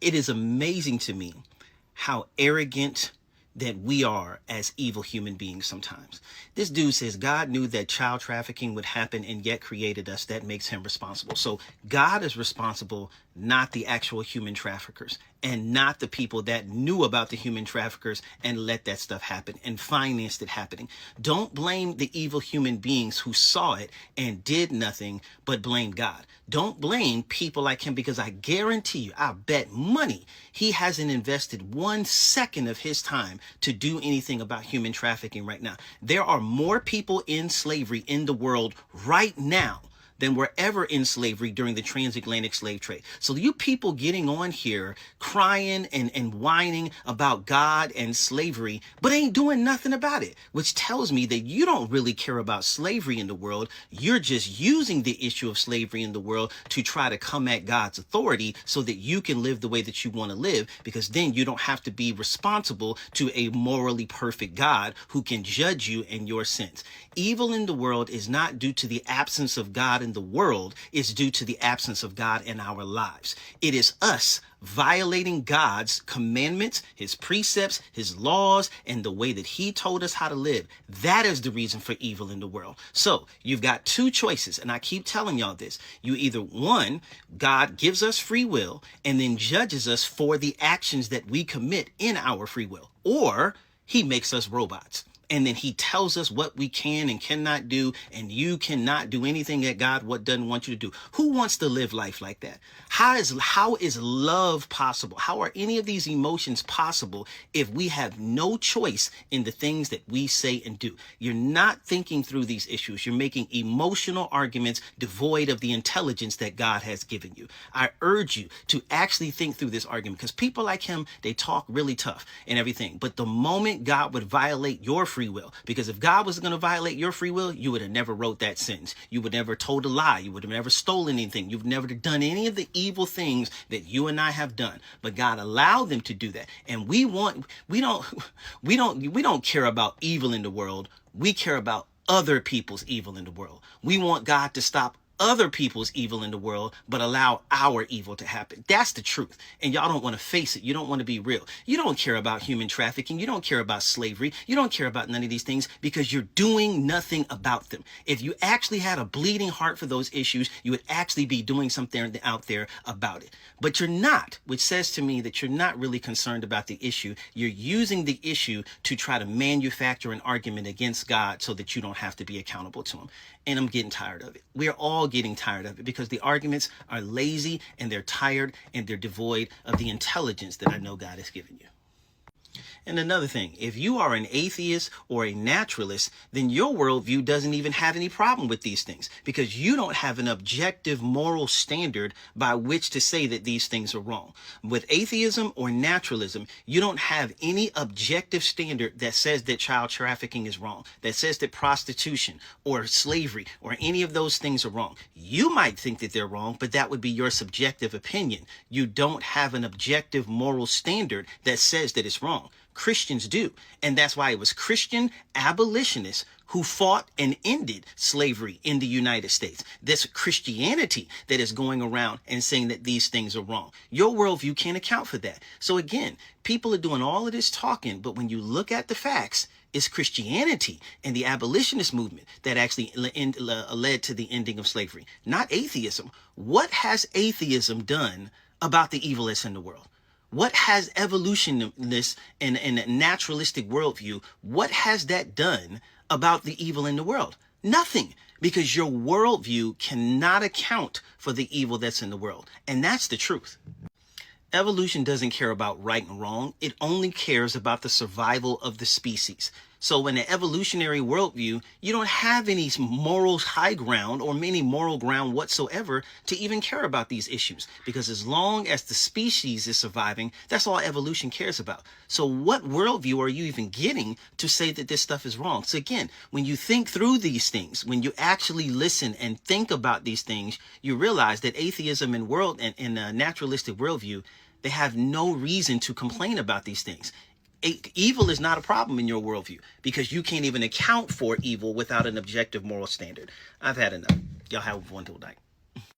It is amazing to me how arrogant that we are as evil human beings sometimes. This dude says God knew that child trafficking would happen and yet created us. That makes him responsible. So God is responsible, not the actual human traffickers, and not the people that knew about the human traffickers and let that stuff happen and financed it happening. Don't blame the evil human beings who saw it and did nothing, but blame God. Don't blame people like him, because I guarantee you, I bet money, he hasn't invested 1 second of his time to do anything about human trafficking right now. There are more people in slavery in the world right now than were ever in slavery during the transatlantic slave trade. So you people getting on here crying and whining about God and slavery, but ain't doing nothing about it, which tells me that you don't really care about slavery in the world. You're just using the issue of slavery in the world to try to come at God's authority so that you can live the way that you want to live, because then you don't have to be responsible to a morally perfect God who can judge you in your sins. Evil in the world is not due to the absence of God in the world, it's due to the absence of God in our lives. It is us violating God's commandments, his precepts, his laws, and the way that he told us how to live. That is the reason for evil in the world. So you've got 2 choices, and I keep telling y'all this. You either, 1, God gives us free will and then judges us for the actions that we commit in our free will, or he makes us robots. And then he tells us what we can and cannot do, and you cannot do anything that God doesn't want you to do. Who wants to live life like that? How is love possible? How are any of these emotions possible if we have no choice in the things that we say and do? You're not thinking through these issues. You're making emotional arguments devoid of the intelligence that God has given you. I urge you to actually think through this argument, because people like him, they talk really tough and everything. But the moment God would violate your free will, because if God was going to violate your free will, you would have never wrote that sentence. You would never told a lie. You would have never stolen anything. You've never done any of the evil things that you and I have done. But God allowed them to do that. And we don't care about evil in the world. We care about other people's evil in the world. We want God to stop other people's evil in the world, but allow our evil to happen. That's the truth. And y'all don't want to face it. You don't want to be real. You don't care about human trafficking. You don't care about slavery. You don't care about none of these things because you're doing nothing about them. If you actually had a bleeding heart for those issues, you would actually be doing something out there about it. But you're not, which says to me that you're not really concerned about the issue. You're using the issue to try to manufacture an argument against God so that you don't have to be accountable to him. And I'm getting tired of it. We're all getting tired of it because the arguments are lazy and they're tired and they're devoid of the intelligence that I know God has given you. And another thing, if you are an atheist or a naturalist, then your worldview doesn't even have any problem with these things because you don't have an objective moral standard by which to say that these things are wrong. With atheism or naturalism, you don't have any objective standard that says that child trafficking is wrong, that says that prostitution or slavery or any of those things are wrong. You might think that they're wrong, but that would be your subjective opinion. You don't have an objective moral standard that says that it's wrong. Christians do. And that's why it was Christian abolitionists who fought and ended slavery in the United States. That's Christianity that is going around and saying that these things are wrong. Your worldview can't account for that. So again, people are doing all of this talking, but when you look at the facts, it's Christianity and the abolitionist movement that actually led to the ending of slavery, not atheism. What has atheism done about the evil that's in the world? What has evolutionists and a naturalistic worldview, what has that done about the evil in the world? Nothing, because your worldview cannot account for the evil that's in the world. And that's the truth. Evolution doesn't care about right and wrong. It only cares about the survival of the species. So in an evolutionary worldview, you don't have any moral high ground or any moral ground whatsoever to even care about these issues. Because as long as the species is surviving, that's all evolution cares about. So what worldview are you even getting to say that this stuff is wrong? So again, when you think through these things, when you actually listen and think about these things, you realize that atheism and naturalistic worldview, they have no reason to complain about these things. Evil is not a problem in your worldview because you can't even account for evil without an objective moral standard. I've had enough. Y'all have a wonderful night.